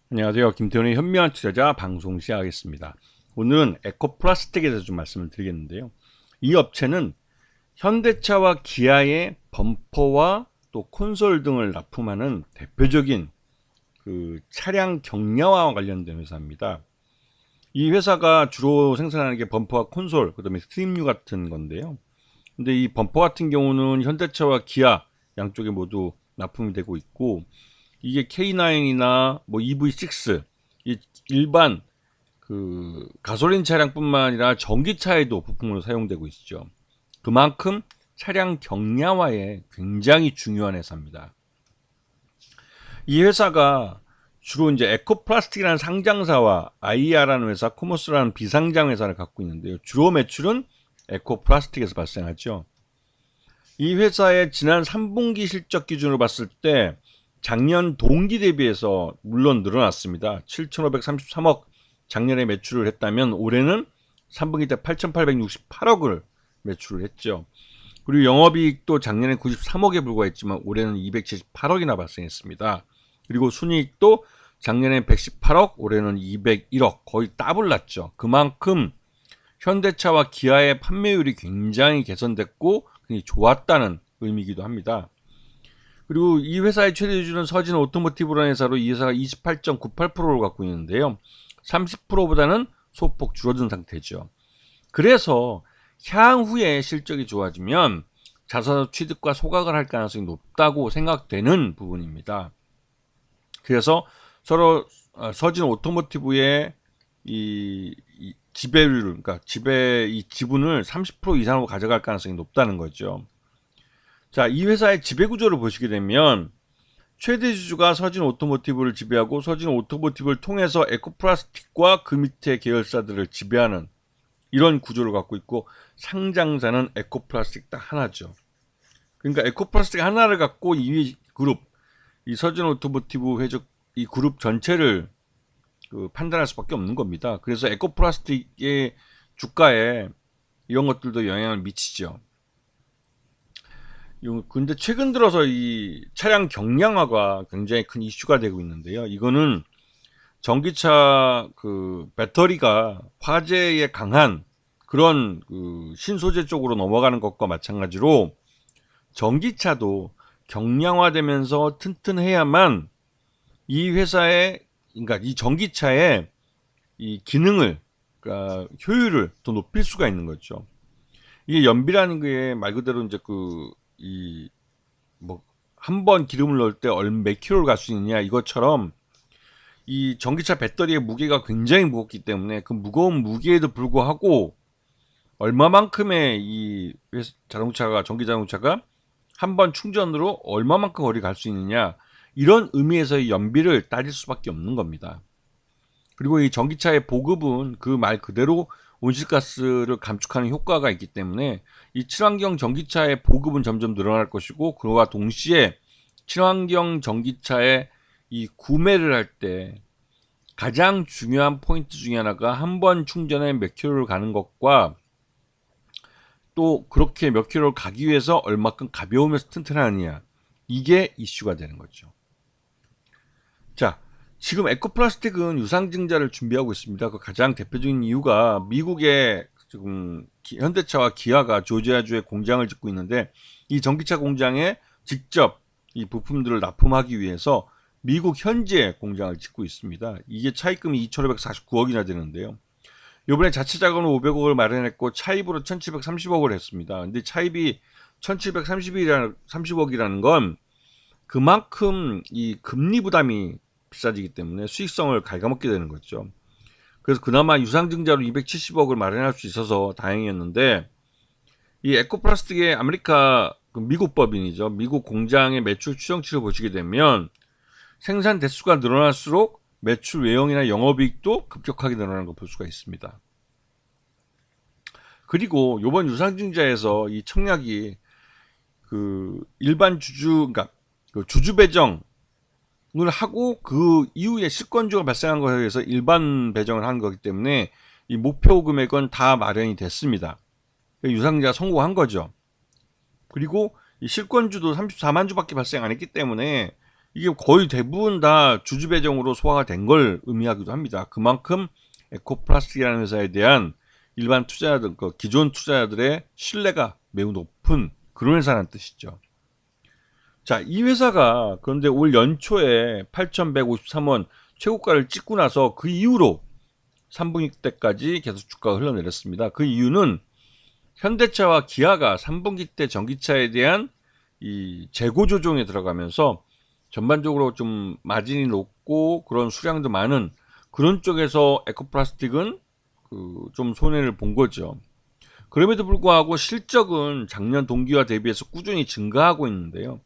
안녕하세요. 김태훈의 현명한 투자자 방송 시작하겠습니다. 오늘은 에코플라스틱에 대해서 좀 말씀을 드리겠는데요. 이 업체는 현대차와 기아의 범퍼와 또 콘솔 등을 납품하는 대표적인 그 차량 경량화와 관련된 회사입니다. 이 회사가 주로 생산하는 게 범퍼와 콘솔, 그다음에 스트림류 같은 건데요. 근데 이 범퍼 같은 경우는 현대차와 기아 양쪽에 모두 납품이 되고 있고, 이게 K9이나 뭐 EV6, 이 일반 그 가솔린 차량뿐만 아니라 전기차에도 부품으로 사용되고 있죠. 그만큼 차량 경량화에 굉장히 중요한 회사입니다. 이 회사가 주로 이제 에코플라스틱이라는 상장사와 IR라는 회사, 코머스라는 비상장 회사를 갖고 있는데요. 주로 매출은 에코플라스틱에서 발생하죠. 이 회사의 지난 3분기 실적 기준으로 봤을 때 작년 동기 대비해서 물론 늘어났습니다. 7,533억 작년에 매출을 했다면 올해는 3분기 때 8,868억을 매출을 했죠. 그리고 영업이익도 작년에 93억에 불과했지만 올해는 278억이나 발생했습니다. 그리고 순이익도 작년에 118억, 올해는 201억, 거의 더블 났죠. 그만큼 현대차와 기아의 판매율이 굉장히 개선됐고 굉장히 좋았다는 의미이기도 합니다. 그리고 이 회사의 최대 주주는 서진 오토모티브라는 회사로 이 회사가 28.98%를 갖고 있는데요. 30%보다는 소폭 줄어든 상태죠. 그래서 향후에 실적이 좋아지면 자사주 취득과 소각을 할 가능성이 높다고 생각되는 부분입니다. 그래서 서로 서진 오토모티브의 이 지배율, 그러니까 이 지분을 30% 이상으로 가져갈 가능성이 높다는 거죠. 자, 이 회사의 지배 구조를 보시게 되면 최대 주주가 서진 오토모티브를 지배하고 서진 오토모티브를 통해서 에코플라스틱과 그 밑에 계열사들을 지배하는 이런 구조를 갖고 있고, 상장사는 에코플라스틱 딱 하나죠. 그러니까 에코플라스틱 하나를 갖고 이 그룹, 이 서진 오토모티브 회적 이 그룹 전체를 판단할 수밖에 없는 겁니다. 그래서 에코플라스틱의 주가에 이런 것들도 영향을 미치죠. 근데 최근 들어서 이 차량 경량화가 굉장히 큰 이슈가 되고 있는데요. 이거는 전기차 그 배터리가 화재에 강한 그런 그 신소재 쪽으로 넘어가는 것과 마찬가지로 전기차도 경량화되면서 튼튼해야만 이 회사의, 그러니까 이 전기차의 이 기능을, 그러니까 효율을 더 높일 수가 있는 거죠. 이게 연비라는 게 말 그대로 이제 뭐 한 번 기름을 넣을 때 몇 킬로를 갈 수 있느냐 이것처럼 이 전기차 배터리의 무게가 굉장히 무겁기 때문에 그 무거운 무게에도 불구하고 얼마만큼의 이 자동차가, 전기 자동차가 한 번 충전으로 얼마만큼 거리 갈 수 있느냐, 이런 의미에서의 연비를 따질 수밖에 없는 겁니다. 그리고 이 전기차의 보급은 그 말 그대로 온실가스를 감축하는 효과가 있기 때문에 이 친환경 전기차의 보급은 점점 늘어날 것이고, 그와 동시에 친환경 전기차의 이 구매를 할 때 가장 중요한 포인트 중에 하나가 한 번 충전에 몇 킬로를 가는 것과 또 그렇게 몇 킬로를 가기 위해서 얼마큼 가벼우면서 튼튼하느냐, 이게 이슈가 되는 거죠. 자, 지금 에코플라스틱은 유상증자를 준비하고 있습니다. 그 가장 대표적인 이유가 미국의 지금 현대차와 기아가 조지아주에 공장을 짓고 있는데, 이 전기차 공장에 직접 이 부품들을 납품하기 위해서 미국 현지에 공장을 짓고 있습니다. 이게 차입금이 2,549억이나 되는데요. 이번에 자체 자금으로 500억을 마련했고 차입으로 1,730억을 했습니다. 근데 차입이 1,730억이라는 건 그만큼 이 금리 부담이 비싸지기 때문에 수익성을 갉아먹게 되는 거죠. 그래서 그나마 유상증자로 270억을 마련할 수 있어서 다행이었는데, 이 에코플라스틱의 미국 법인이죠. 미국 공장의 매출 추정치를 보시게 되면 생산 대수가 늘어날수록 매출 외형이나 영업이익도 급격하게 늘어나는 걸 볼 수가 있습니다. 그리고 이번 유상증자에서 이 청약이 그 일반 그러니까 그 주주 배정을 하고 그 이후에 실권주가 발생한 것에 의해서 일반 배정을 한 거기 때문에 이 목표 금액은 다 마련이 됐습니다. 유상증자 성공한 거죠. 그리고 이 실권주도 34만 주밖에 발생 안 했기 때문에 이게 거의 대부분 다 주주 배정으로 소화가 된 걸 의미하기도 합니다. 그만큼 에코플라스틱이라는 회사에 대한 일반 투자자들, 기존 투자자들의 신뢰가 매우 높은 그런 회사라는 뜻이죠. 자, 이 회사가 그런데 올 연초에 8,153원 최고가를 찍고 나서 그 이후로 3분기 때까지 계속 주가가 흘러내렸습니다. 그 이유는 현대차와 기아가 3분기 때 전기차에 대한 이 재고 조정에 들어가면서 전반적으로 좀 마진이 높고 그런 수량도 많은 그런 쪽에서 에코플라스틱은 좀 손해를 본 거죠. 그럼에도 불구하고 실적은 작년 동기와 대비해서 꾸준히 증가하고 있는데요.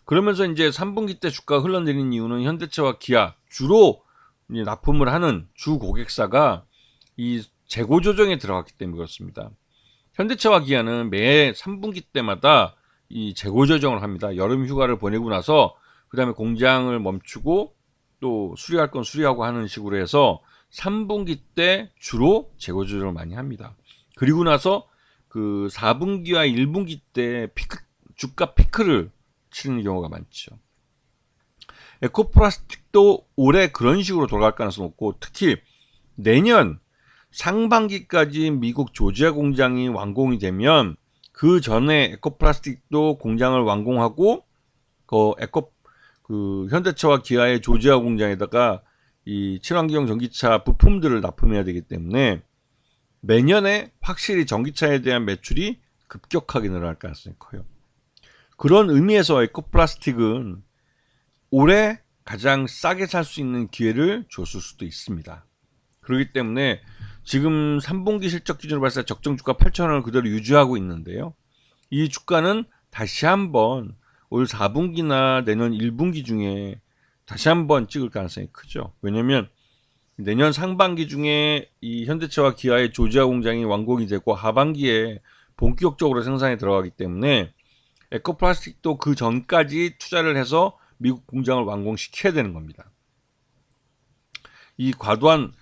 그러면서 이제 3분기 때 주가가 흘러내린 이유는 현대차와 기아 주로 납품을 하는 주 고객사가 이 재고 조정에 들어갔기 때문에 그렇습니다. 현대차와 기아는 매 3분기 때마다 이 재고 조정을 합니다. 여름 휴가를 보내고 나서 그 다음에 공장을 멈추고 또 수리할 건 수리하고 하는 식으로 해서 3분기 때 주로 재고 조정을 많이 합니다. 그리고 나서 그 4분기와 1분기 때 주가 피크를 치는 경우가 많죠. 에코플라스틱도 올해 그런 식으로 돌아갈 가능성이 높고, 특히 내년 상반기까지 미국 조지아 공장이 완공이 되면 그 전에 에코플라스틱도 공장을 완공하고 현대차와 기아의 조지아 공장에다가 이 친환경 전기차 부품들을 납품해야 되기 때문에 매년에 확실히 전기차에 대한 매출이 급격하게 늘어날 가능성이 커요. 그런 의미에서 에코플라스틱은 올해 가장 싸게 살 수 있는 기회를 줬을 수도 있습니다. 그렇기 때문에 지금 3분기 실적 기준으로 봤을 때 적정 주가 8,000원을 그대로 유지하고 있는데요. 이 주가는 다시 한번 올 4분기나 내년 1분기 중에 다시 한번 찍을 가능성이 크죠. 왜냐하면 내년 상반기 중에 이 현대차와 기아의 조지아 공장이 완공이 되고 하반기에 본격적으로 생산에 들어가기 때문에 에코플라스틱도 그 전까지 투자를 해서 미국 공장을 완공시켜야 되는 겁니다. 이 과도한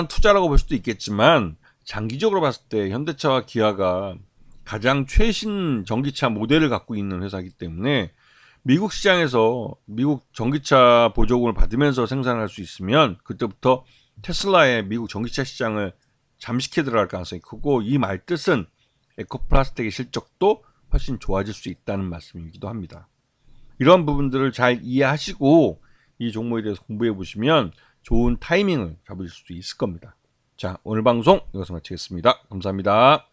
투자라고 볼 수도 있겠지만 장기적으로 봤을 때 현대차와 기아가 가장 최신 전기차 모델을 갖고 있는 회사이기 때문에 미국 시장에서 미국 전기차 보조금을 받으면서 생산할 수 있으면 그때부터 테슬라의 미국 전기차 시장을 잠식해 들어갈 가능성이 크고, 이 말 뜻은 에코플라스틱의 실적도 훨씬 좋아질 수 있다는 말씀이기도 합니다. 이런 부분들을 잘 이해하시고 이 종목에 대해서 공부해 보시면 좋은 타이밍을 잡으실 수 있을 겁니다. 자, 오늘 방송 여기서 마치겠습니다. 감사합니다.